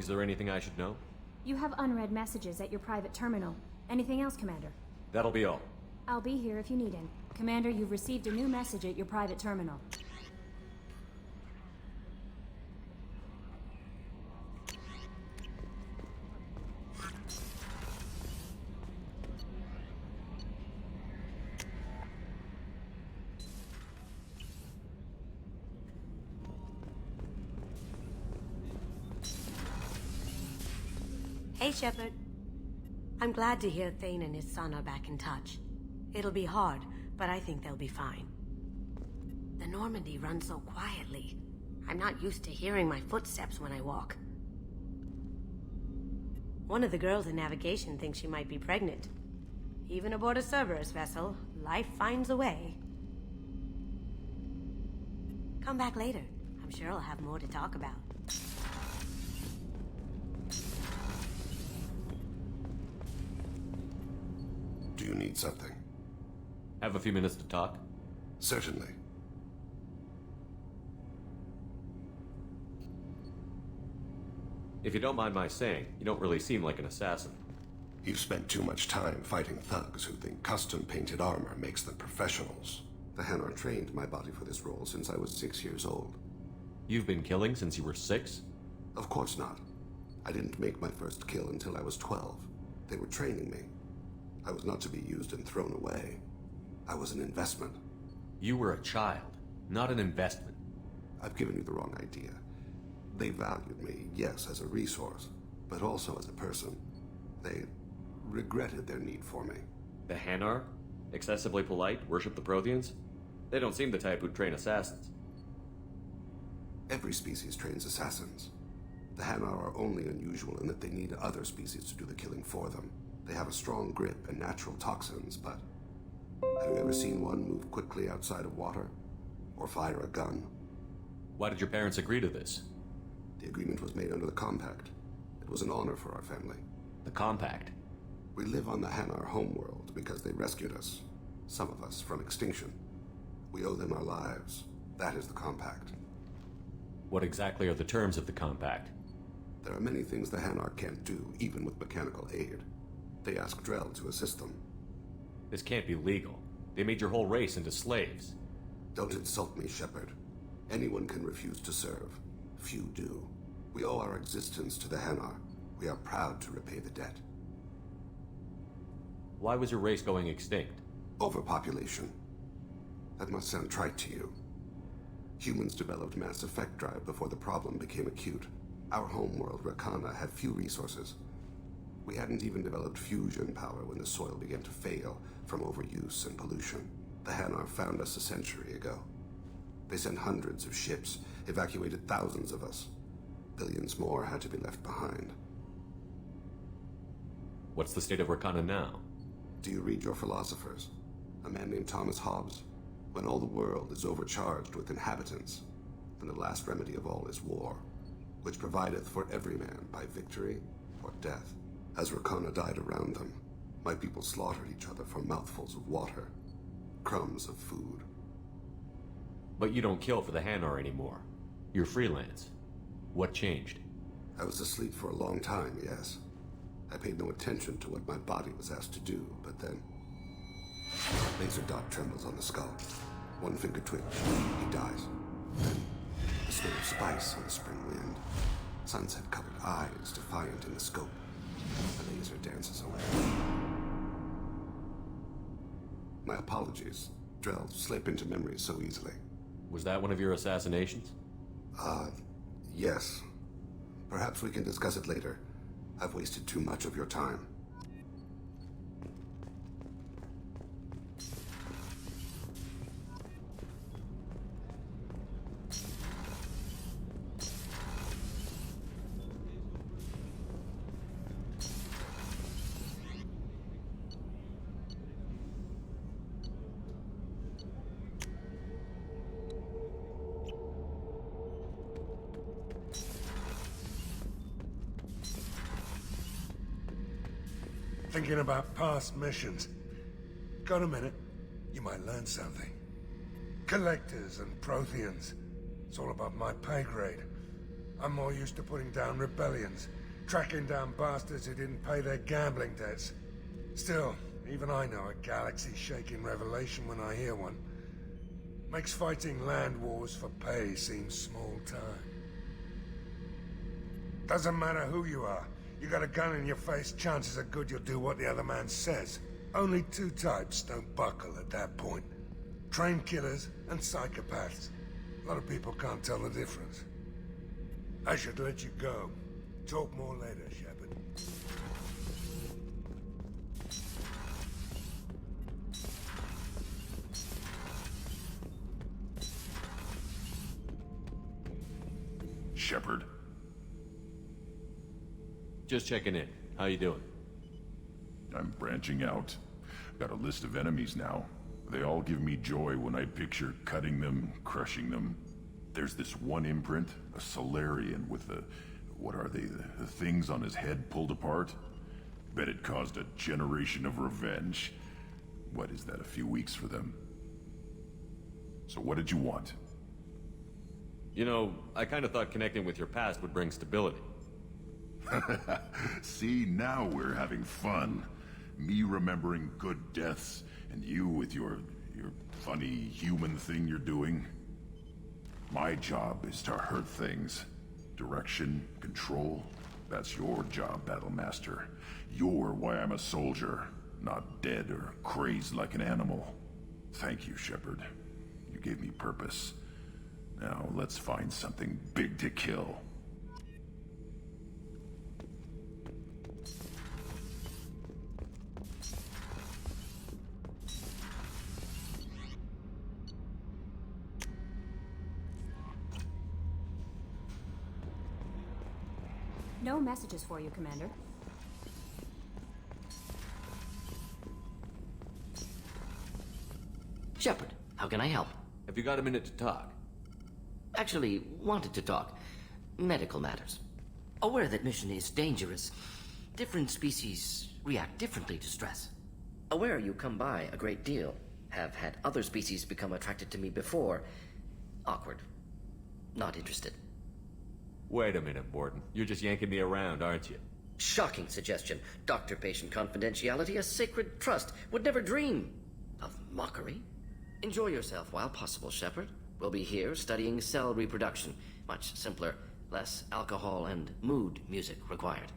Is there anything I should know? You have unread messages at your private terminal. Anything else, Commander? That'll be all. I'll be here if you need him. Commander, you've received a new message at your private terminal. Hey, Shepard. I'm glad to hear Thane and his son are back in touch. It'll be hard, but I think they'll be fine. The Normandy runs so quietly. I'm not used to hearing my footsteps when I walk. One of the girls in navigation thinks she might be pregnant. Even aboard a Cerberus vessel, life finds a way. Come back later. I'm sure I'll have more to talk about. Do you need something? Have a few minutes to talk? Certainly. If you don't mind my saying, you don't really seem like an assassin. You've spent too much time fighting thugs who think custom-painted armor makes them professionals. The Hanar trained my body for this role since I was 6 years old. You've been killing since you were 6? Of course not. I didn't make my first kill until I was 12. They were training me. I was not to be used and thrown away. I was an investment. You were a child, not an investment. I've given you the wrong idea. They valued me, yes, as a resource, but also as a person. They regretted their need for me. The Hanar? Excessively polite, worship the Protheans? They don't seem the type who'd train assassins. Every species trains assassins. The Hanar are only unusual in that they need other species to do the killing for them. They have a strong grip and natural toxins, but have you ever seen one move quickly outside of water? Or fire a gun? Why did your parents agree to this? The agreement was made under the Compact. It was an honor for our family. The Compact? We live on the Hanar homeworld because they rescued us. Some of us from extinction. We owe them our lives. That is the Compact. What exactly are the terms of the Compact? There are many things the Hanar can't do, even with mechanical aid. They ask Drell to assist them. This can't be legal. They made your whole race into slaves. Don't insult me, Shepard. Anyone can refuse to serve. Few do. We owe our existence to the Hanar. We are proud to repay the debt. Why was your race going extinct? Overpopulation. That must sound trite to you. Humans developed mass effect drive before the problem became acute. Our homeworld, Rakana, had few resources. We hadn't even developed fusion power when the soil began to fail from overuse and pollution. The Hanar found us a century ago. They sent hundreds of ships, evacuated thousands of us. Billions more had to be left behind. What's the state of Rakana now? Do you read your philosophers? A man named Thomas Hobbes? When all the world is overcharged with inhabitants, then the last remedy of all is war, which provideth for every man by victory or death. As Rakana died around them, my people slaughtered each other for mouthfuls of water, crumbs of food. But you don't kill for the Hanar anymore. You're freelance. What changed? I was asleep for a long time, yes. I paid no attention to what my body was asked to do, but then... Laser dot trembles on the skull. One finger twitch. He dies. Then, the smell of spice on the spring wind. Sunset-colored eyes defiant in the scope. The laser dances away. My apologies. Drell slip into memory so easily. Was that one of your assassinations? Yes. Perhaps we can discuss it later. I've wasted too much of your time. Thinking about past missions. Got a minute? You might learn something. Collectors and Protheans. It's all above my pay grade. I'm more used to putting down rebellions, tracking down bastards who didn't pay their gambling debts. Still, even I know a galaxy-shaking revelation when I hear one. Makes fighting land wars for pay seem small time. Doesn't matter who you are. You got a gun in your face, chances are good you'll do what the other man says. Only two types don't buckle at that point. Trained killers and psychopaths. A lot of people can't tell the difference. I should let you go. Talk more later, Shepard. Shepard. Just checking in. How you doing? I'm branching out. Got a list of enemies now. They all give me joy when I picture cutting them, crushing them. There's this one imprint, a Solarian with the... what are they? The things on his head pulled apart? Bet it caused a generation of revenge. What is that, a few weeks for them? So what did you want? You know, I kind of thought connecting with your past would bring stability. See, now we're having fun. Me remembering good deaths, and you with your funny human thing you're doing. My job is to hurt things. Direction, control, that's your job, Battlemaster. You're why I'm a soldier, not dead or crazed like an animal. Thank you, Shepard. You gave me purpose. Now let's find something big to kill. No messages for you, Commander. Shepard, how can I help? Have you got a minute to talk? Actually, wanted to talk. Medical matters. Aware that mission is dangerous. Different species react differently to stress. Aware you come by a great deal. Have had other species become attracted to me before. Awkward. Not interested. Wait a minute, Morden. You're just yanking me around, aren't you? Shocking suggestion. Doctor-patient confidentiality, a sacred trust. Would never dream of mockery. Enjoy yourself while possible, Shepard. We'll be here studying cell reproduction. Much simpler, less alcohol and mood music required.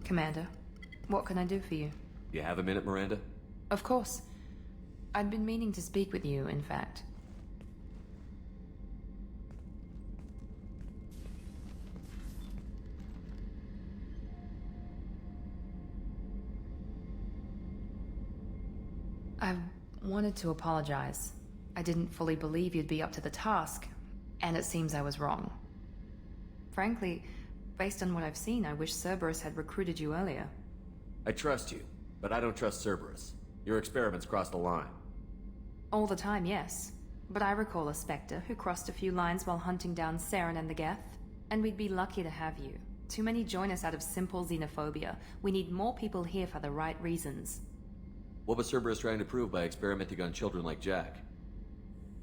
Commander, what can I do for you? You have a minute, Miranda? Of course. I'd been meaning to speak with you, in fact. I wanted to apologize. I didn't fully believe you'd be up to the task, and it seems I was wrong. Frankly, based on what I've seen, I wish Cerberus had recruited you earlier. I trust you, but I don't trust Cerberus. Your experiments crossed the line. All the time, yes. But I recall a Spectre who crossed a few lines while hunting down Saren and the Geth. And we'd be lucky to have you. Too many join us out of simple xenophobia. We need more people here for the right reasons. What was Cerberus trying to prove by experimenting on children like Jack?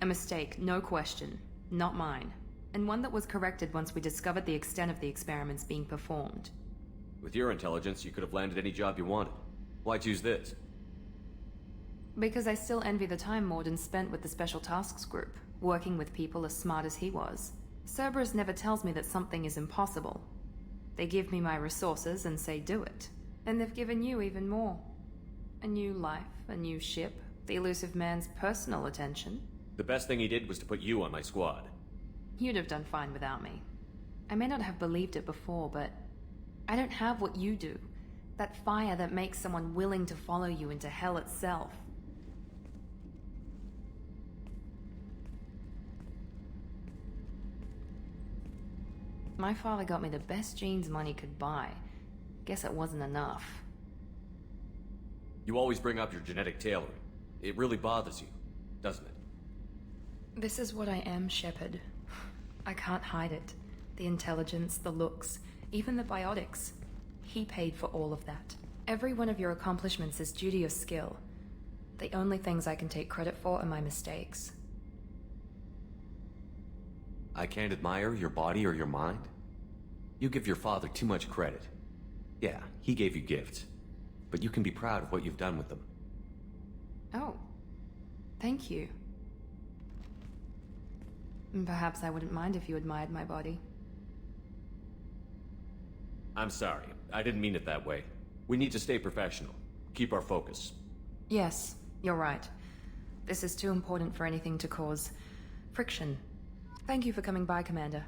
A mistake, no question. Not mine. And one that was corrected once we discovered the extent of the experiments being performed. With your intelligence, you could have landed any job you wanted. Why choose this? Because I still envy the time Morden spent with the Special Tasks Group, working with people as smart as he was. Cerberus never tells me that something is impossible. They give me my resources and say do it. And they've given you even more. A new life, a new ship, the elusive man's personal attention. The best thing he did was to put you on my squad. You'd have done fine without me. I may not have believed it before, but I don't have what you do. That fire that makes someone willing to follow you into hell itself. My father got me the best jeans money could buy. Guess it wasn't enough. You always bring up your genetic tailoring. It really bothers you, doesn't it? This is what I am, Shepard. I can't hide it. The intelligence, the looks, even the biotics. He paid for all of that. Every one of your accomplishments is due to your skill. The only things I can take credit for are my mistakes. I can't admire your body or your mind? You give your father too much credit. Yeah, he gave you gifts. But you can be proud of what you've done with them. Oh. Thank you. Perhaps I wouldn't mind if you admired my body. I'm sorry. I didn't mean it that way. We need to stay professional. Keep our focus. Yes, you're right. This is too important for anything to cause friction. Thank you for coming by, Commander.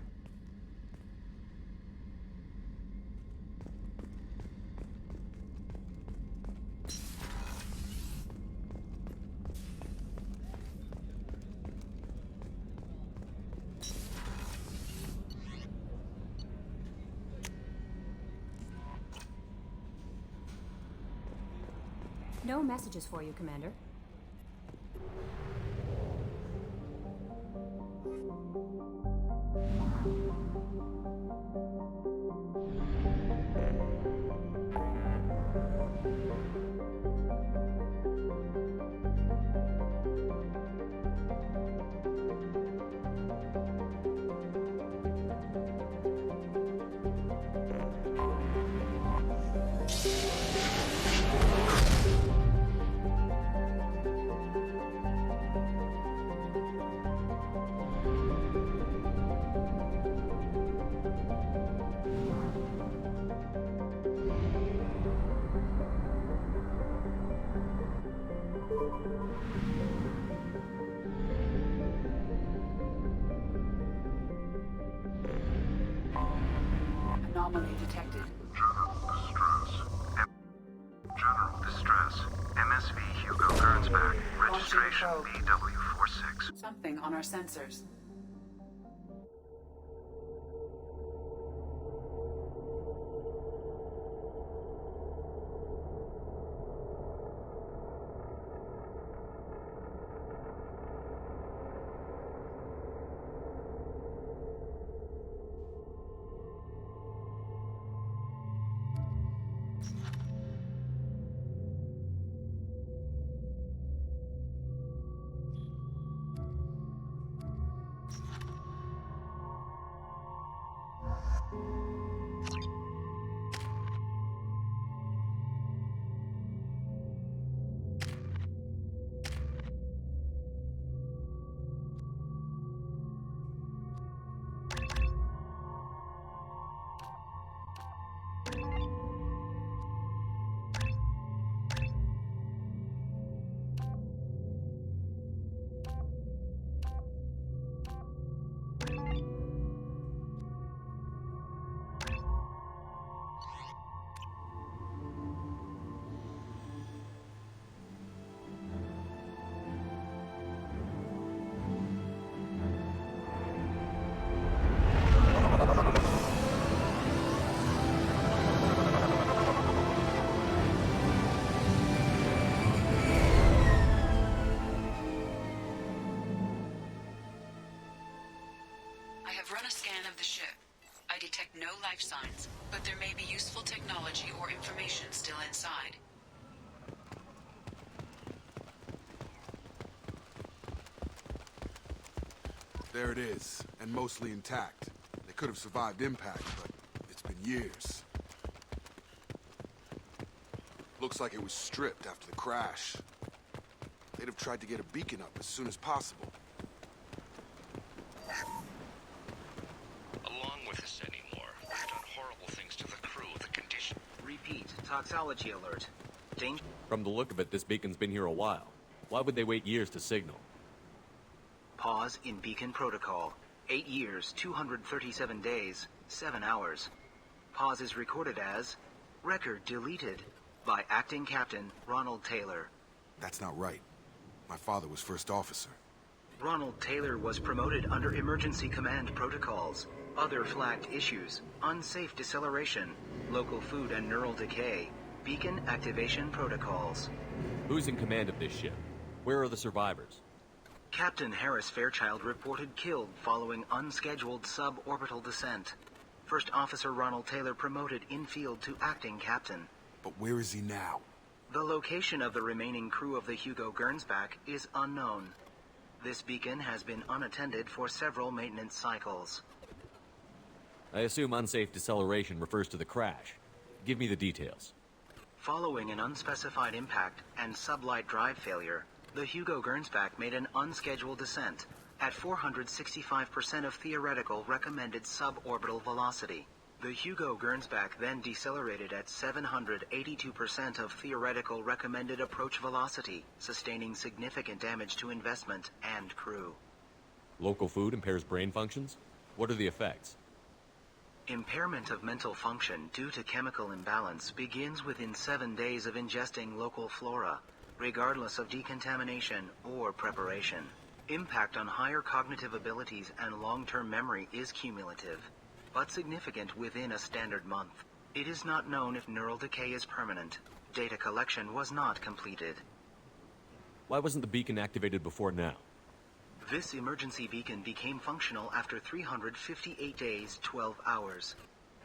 No messages for you, Commander. Anomaly detected. General distress. MSV Hugo Gernsback. Registration BW46. Something on our sensors. I have run a scan of the ship. I detect no life signs, but there may be useful technology or information still inside. There it is, and mostly intact. They could have survived impact, but it's been years. Looks like it was stripped after the crash. They'd have tried to get a beacon up as soon as possible. Along with us anymore. We've done horrible things to the crew of the condition. Repeat, toxology alert. Danger. From the look of it, this beacon's been here a while. Why would they wait years to signal? Pause in beacon protocol. 8 years, 237 days, 7 hours. Pause is recorded as record deleted by Acting Captain Ronald Taylor. That's not right. My father was first officer. Ronald Taylor was promoted under emergency command protocols. Other flagged issues: unsafe deceleration, local food and neural decay, beacon activation protocols. Who's in command of this ship? Where are the survivors? Captain Harris Fairchild reported killed following unscheduled suborbital descent. First Officer Ronald Taylor promoted in-field to acting captain. But where is he now? The location of the remaining crew of the Hugo Gernsback is unknown. This beacon has been unattended for several maintenance cycles. I assume unsafe deceleration refers to the crash. Give me the details. Following an unspecified impact and sublight drive failure, the Hugo Gernsback made an unscheduled descent at 465% of theoretical recommended suborbital velocity. The Hugo Gernsback then decelerated at 782% of theoretical recommended approach velocity, sustaining significant damage to investment and crew. Local food impairs brain functions? What are the effects? Impairment of mental function due to chemical imbalance begins within 7 days of ingesting local flora, regardless of decontamination or preparation. Impact on higher cognitive abilities and long-term memory is cumulative, but significant within a standard month. It is not known if neural decay is permanent. Data collection was not completed. Why wasn't the beacon activated before now? This emergency beacon became functional after 358 days, 12 hours,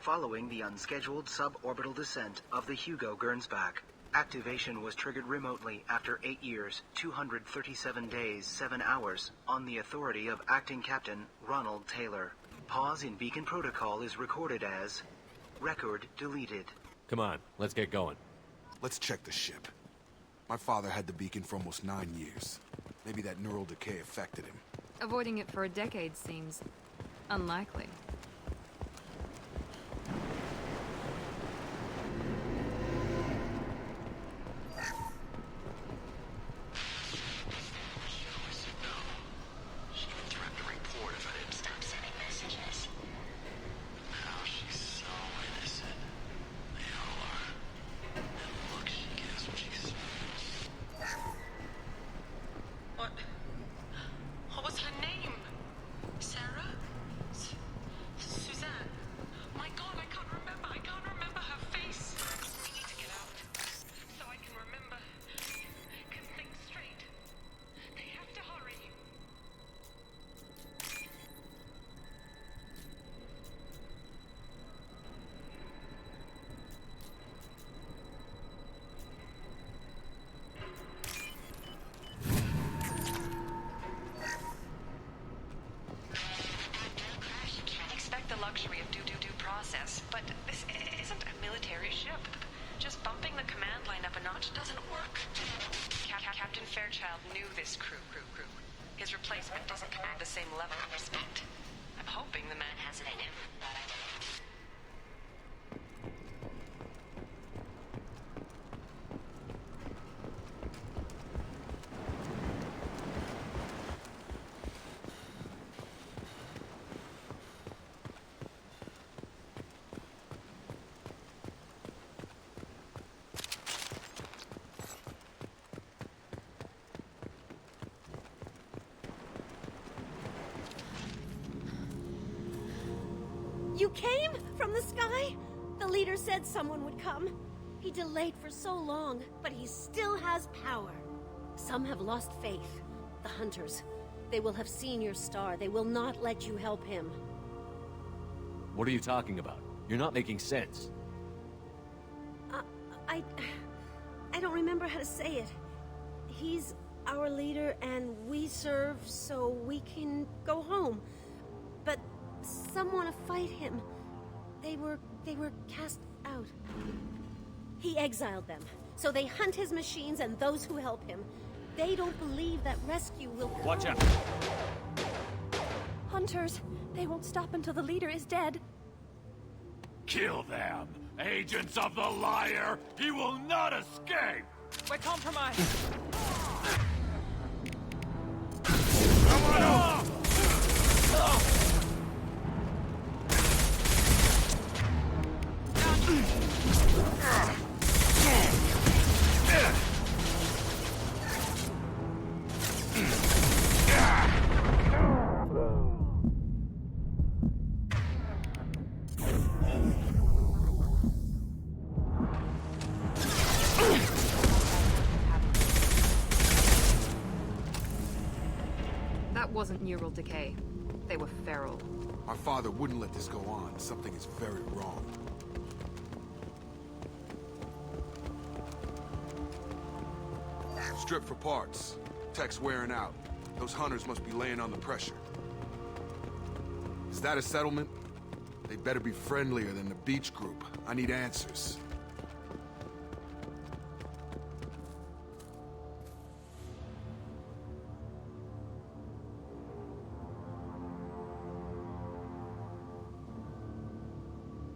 following the unscheduled suborbital descent of the Hugo Gernsback. Activation was triggered remotely after 8 years, 237 days, 7 hours, on the authority of Acting Captain Ronald Taylor. Pause in beacon protocol is recorded as record deleted. Come on, let's get going. Let's check the ship. My father had the beacon for almost 9 years. Maybe that neural decay affected him. Avoiding it for a decade seems unlikely. What was her name? Sarah? Suzanne? My God, I can't remember her face. We need to get out, so I can remember, can think straight. They have to hurry. Expect the luxury of due process, but this isn't a military ship. Just bumping the command line up a notch doesn't work. Captain Fairchild knew this crew. His replacement doesn't command the same level of respect. I'm hoping the man has it in him. You came from the sky? The leader said someone would come. He delayed for so long, but he still has power. Some have lost faith. The hunters. They will have seen your star. They will not let you help him. What are you talking about? You're not making sense. I don't remember how to say it. He's our leader and we serve so we can go home. But some want to fight him. They were cast out. He exiled them, so they hunt his machines and those who help him. They don't believe that rescue will come. Watch out! Hunters, they won't stop until the leader is dead. Kill them! Agents of the liar! He will not escape! We're compromised. Come on up! wasn't neural decay. They were feral. My father wouldn't let this go on. Something is very wrong. Strip for parts. Tech's wearing out. Those hunters must be laying on the pressure. Is that a settlement? They better be friendlier than the beach group. I need answers.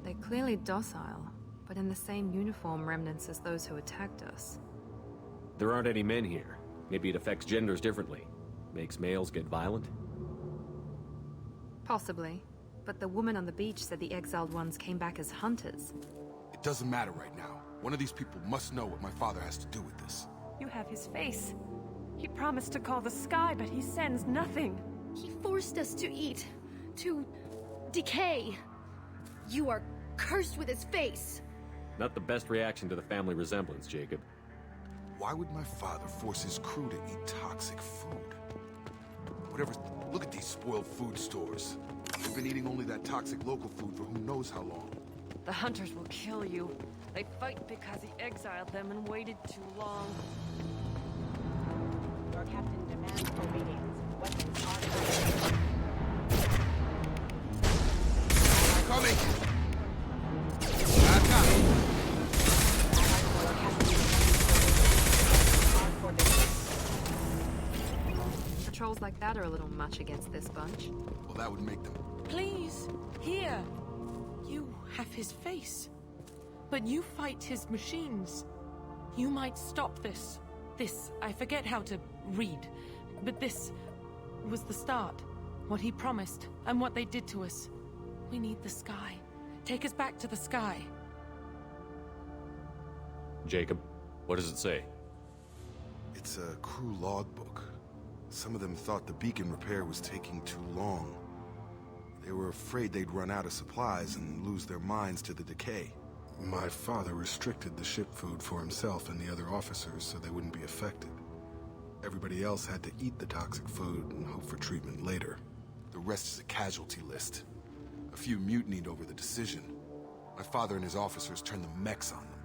They're clearly docile, but in the same uniform remnants as those who attacked us. There aren't any men here. Maybe it affects genders differently. Makes males get violent? Possibly. But the woman on the beach said the exiled ones came back as hunters. It doesn't matter right now. One of these people must know what my father has to do with this. You have his face. He promised to call the sky, but he sends nothing. He forced us to eat, to decay. You are cursed with his face. Not the best reaction to the family resemblance, Jacob. Why would my father force his crew to eat toxic food? Whatever. Look at these spoiled food stores. They've been eating only that toxic local food for who knows how long. The hunters will kill you. They fight because he exiled them and waited too long. Your captain demands obedience. Weapons are coming! Patrols like that are a little much against this bunch. Well, that would make them... Please, here. You have his face. But you fight his machines. You might stop this. This, I forget how to read. But this was the start. What he promised, and what they did to us. We need the sky. Take us back to the sky. Jacob, what does it say? It's a crew logbook. Some of them thought the beacon repair was taking too long. They were afraid they'd run out of supplies and lose their minds to the decay. My father restricted the ship food for himself and the other officers so they wouldn't be affected. Everybody else had to eat the toxic food and hope for treatment later. The rest is a casualty list. A few mutinied over the decision. My father and his officers turned the mechs on them.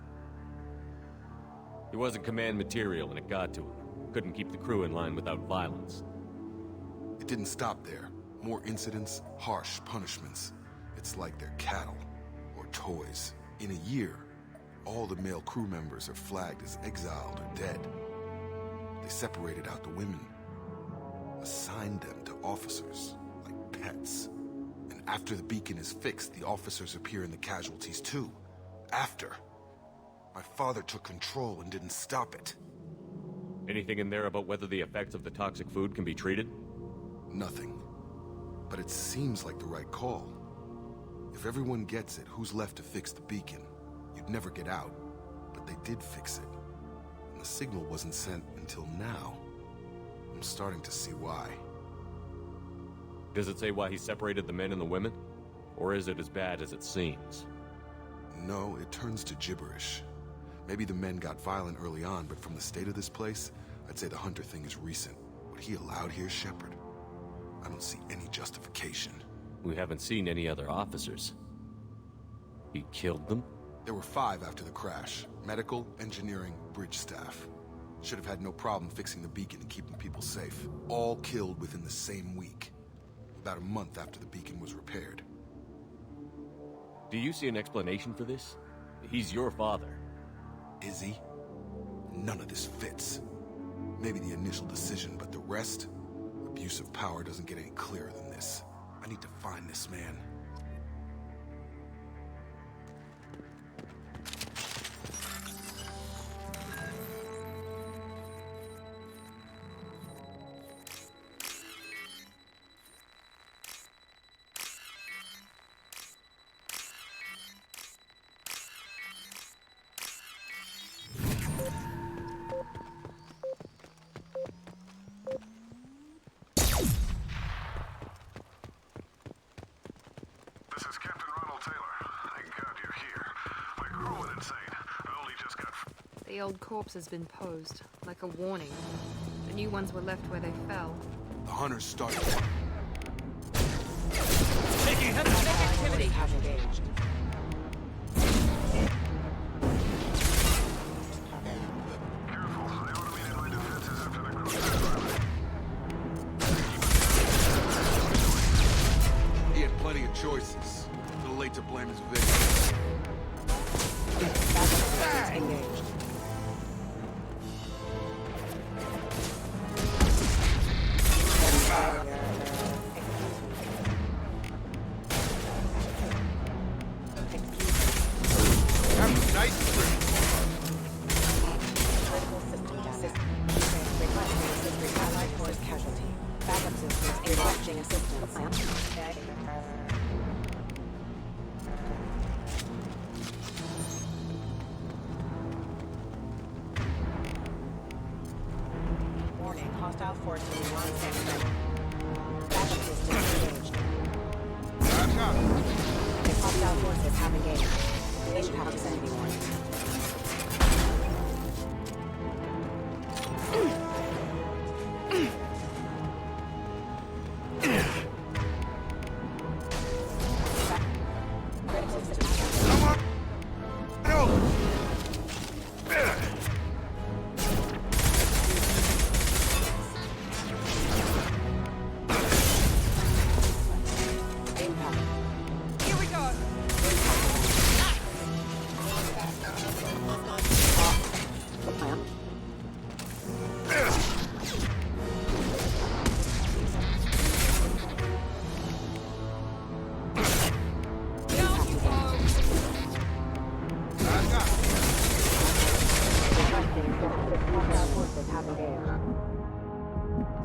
He wasn't command material and it got to him. Couldn't keep the crew in line without violence. It didn't stop there. More incidents, harsh punishments. It's like they're cattle or toys. In a year, all the male crew members are flagged as exiled or dead. They separated out the women, assigned them to officers, like pets. And after the beacon is fixed, the officers appear in the casualties too. After. My father took control and didn't stop it. Anything in there about whether the effects of the toxic food can be treated? Nothing. But it seems like the right call. If everyone gets it, who's left to fix the beacon? You'd never get out. But they did fix it. And the signal wasn't sent until now. I'm starting to see why. Does it say why he separated the men and the women? Or is it as bad as it seems? No, it turns to gibberish. Maybe the men got violent early on, but from the state of this place, I'd say the Hunter thing is recent. What he allowed here, Shepard, I don't see any justification. We haven't seen any other officers. He killed them? There were 5 after the crash. Medical, engineering, bridge staff. Should have had no problem fixing the beacon and keeping people safe. All killed within the same week. About a month after the beacon was repaired. Do you see an explanation for this? He's your father. Is he? None of this fits. Maybe the initial decision, but the rest? Abuse of power doesn't get any clearer than this. I need to find this man. The old corpse has been posed, like a warning. The new ones were left where they fell. The hunters started. Taking activity. Have engaged. He had plenty of choices. A little late to blame his victims. Engaged. Warning, hostile forces on standby. Backup systems engaged. Hostile forces have engaged. They should have vicinity warning.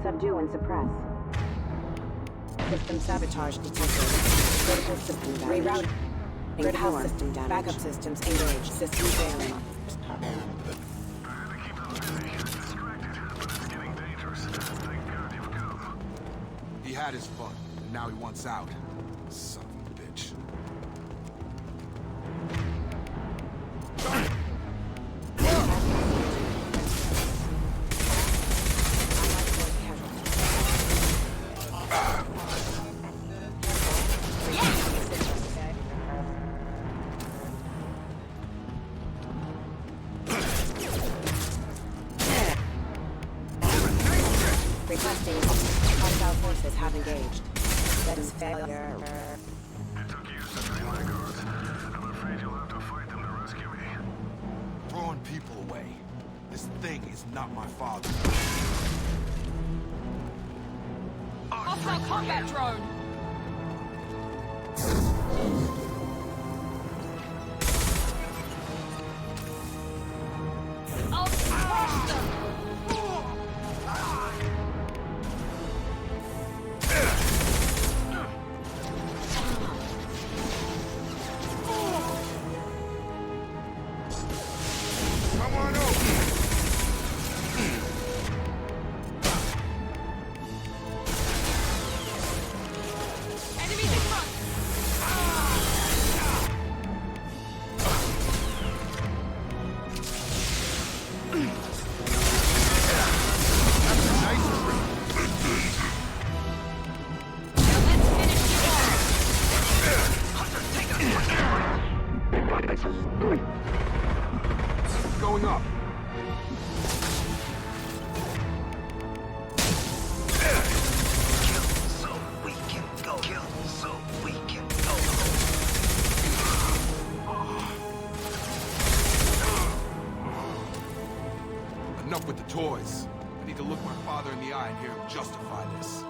Subdue and suppress. System sabotage detected. Critical system damage. Reroute. Critical system damage. Backup systems engaged. System failing. He had his fun, and now he wants out. Son of a bitch. Requesting hostile forces have engaged. That is failure. It took years to train my guards. I'm afraid you'll have to fight them to rescue me. Throwing people away. This thing is not my father. Hostile combat drone. I'll crush them. Come on over! Enemies in front. Going up. Enough with the toys. I need to look my father in the eye and hear him justify this.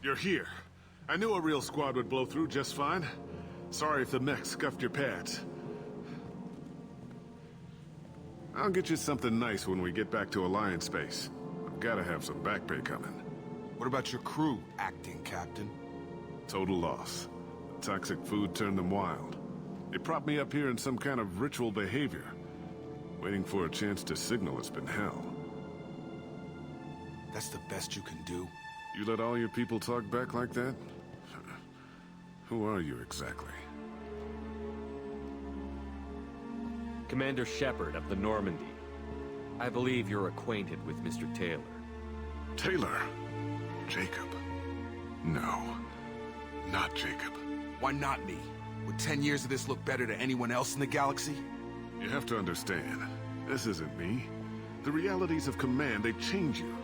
You're here. I knew a real squad would blow through just fine. Sorry if the mech scuffed your pads. I'll get you something nice when we get back to Alliance space. I've gotta have some back pay coming. What about your crew, acting captain? Total loss. The toxic food turned them wild. They propped me up here in some kind of ritual behavior. Waiting for a chance to signal has been hell. That's the best you can do? You let all your people talk back like that? Who are you exactly? Commander Shepard of the Normandy. I believe you're acquainted with Mr. Taylor. Taylor? Jacob? No. Not Jacob. Why not me? Would 10 years of this look better to anyone else in the galaxy? You have to understand, this isn't me. The realities of command, they change you.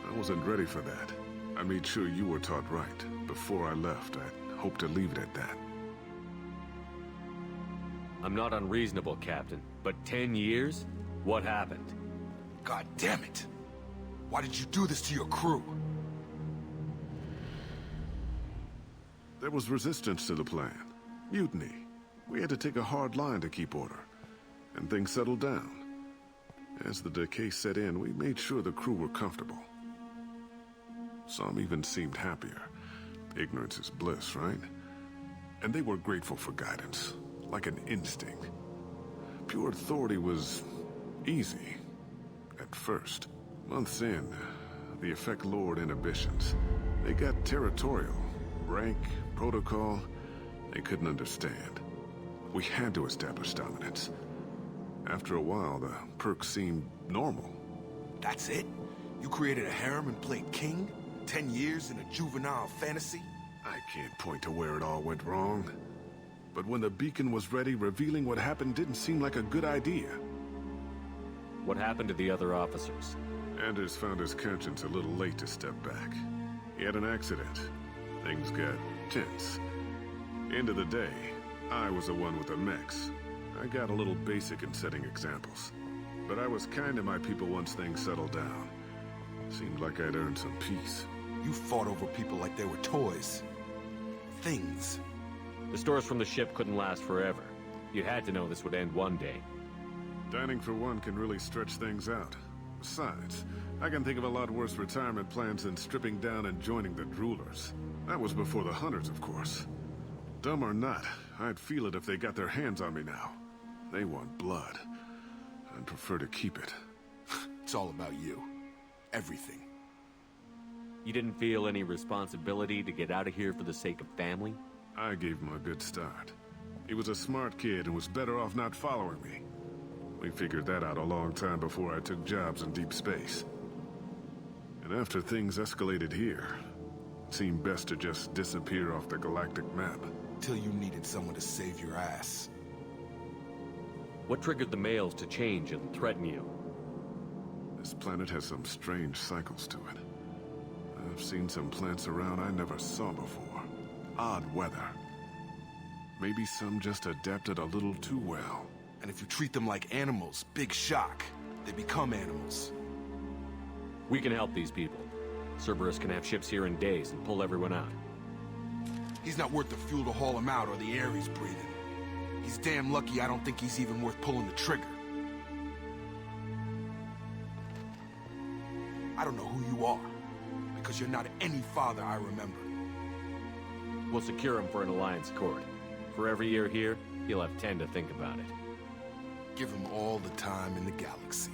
I wasn't ready for that. I made sure you were taught right. Before I left, I hoped to leave it at that. I'm not unreasonable, Captain, but 10 years? What happened? God damn it! Why did you do this to your crew? There was resistance to the plan. Mutiny. We had to take a hard line to keep order. And things settled down. As the decay set in, we made sure the crew were comfortable. Some even seemed happier. Ignorance is bliss, right? And they were grateful for guidance, like an instinct. Pure authority was easy, at first. Months in, the effect lowered inhibitions. They got territorial. Rank, protocol, they couldn't understand. We had to establish dominance. After a while, the perks seemed normal. That's it? You created a harem and played king? 10 years in a juvenile fantasy? I can't point to where it all went wrong. But when the beacon was ready, revealing what happened didn't seem like a good idea. What happened to the other officers? Anders found his conscience a little late to step back. He had an accident. Things got tense. End of the day, I was the one with the mechs. I got a little basic in setting examples. But I was kind to my people once things settled down. Seemed like I'd earned some peace. You fought over people like they were toys. Things. The stores from the ship couldn't last forever. You had to know this would end one day. Dining for one can really stretch things out. Besides, I can think of a lot worse retirement plans than stripping down and joining the Droolers. That was before the Hunters, of course. Dumb or not, I'd feel it if they got their hands on me now. They want blood. I'd prefer to keep it. It's all about you. Everything. You didn't feel any responsibility to get out of here for the sake of family? I gave him a good start. He was a smart kid and was better off not following me. We figured that out a long time before I took jobs in deep space. And after things escalated here, it seemed best to just disappear off the galactic map. Till you needed someone to save your ass. What triggered the males to change and threaten you? This planet has some strange cycles to it. I've seen some plants around I never saw before. Odd weather. Maybe some just adapted a little too well. And if you treat them like animals, big shock. They become animals. We can help these people. Cerberus can have ships here in days and pull everyone out. He's not worth the fuel to haul him out or the air he's breathing. He's damn lucky I don't think he's even worth pulling the trigger. I don't know who you are, because you're not any father I remember. We'll secure him for an Alliance court. For every year here, he'll have 10 to think about it. Give him all the time in the galaxy.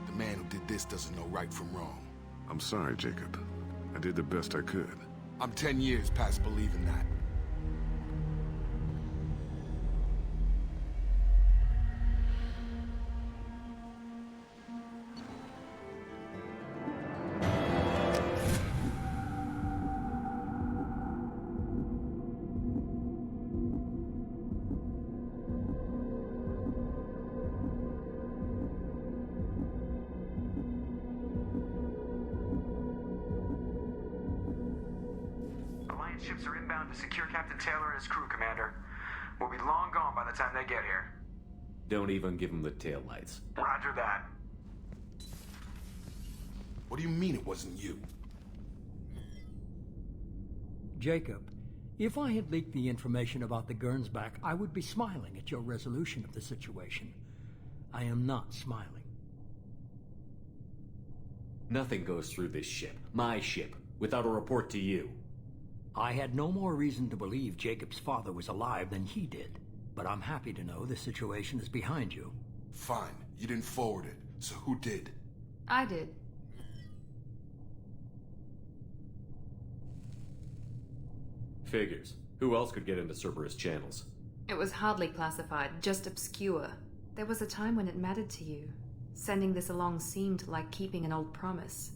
The man who did this doesn't know right from wrong. I'm sorry, Jacob. I did the best I could. I'm 10 years past believing that. Ships are inbound to secure Captain Taylor and his crew, Commander. We'll be long gone by the time they get here. Don't even give him the taillights. Roger that. What do you mean it wasn't you? Jacob, if I had leaked the information about the Gernsback, I would be smiling at your resolution of the situation. I am not smiling. Nothing goes through this ship, my ship, without a report to you. I had no more reason to believe Jacob's father was alive than he did, but I'm happy to know the situation is behind you. Fine. You didn't forward it, so who did? I did. Figures. Who else could get into Cerberus channels? It was hardly classified, just obscure. There was a time when it mattered to you. Sending this along seemed like keeping an old promise.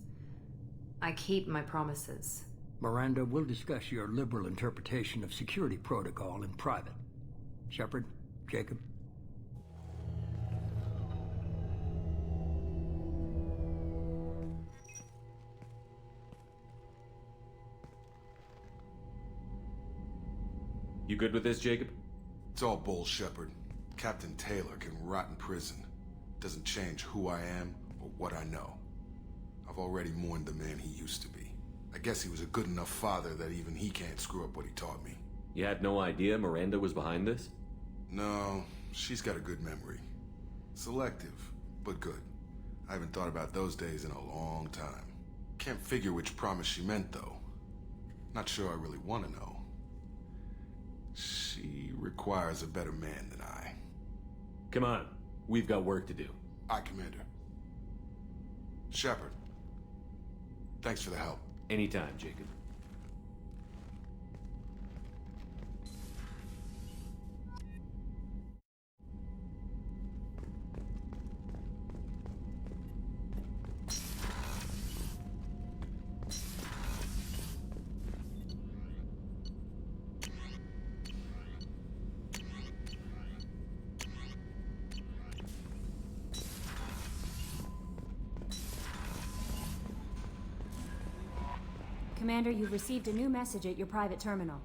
I keep my promises. Miranda, we'll discuss your liberal interpretation of security protocol in private. Shepard, Jacob. You good with this, Jacob? It's all bull, Shepard. Captain Taylor can rot in prison. Doesn't change who I am or what I know. I've already mourned the man he used to be. I guess he was a good enough father that even he can't screw up what he taught me. You had no idea Miranda was behind this? No, she's got a good memory. Selective, but good. I haven't thought about those days in a long time. Can't figure which promise she meant, though. Not sure I really want to know. She requires a better man than I. Come on, we've got work to do. Aye, Commander. Shepard, thanks for the help. Anytime, Jacob. Commander, you've received a new message at your private terminal.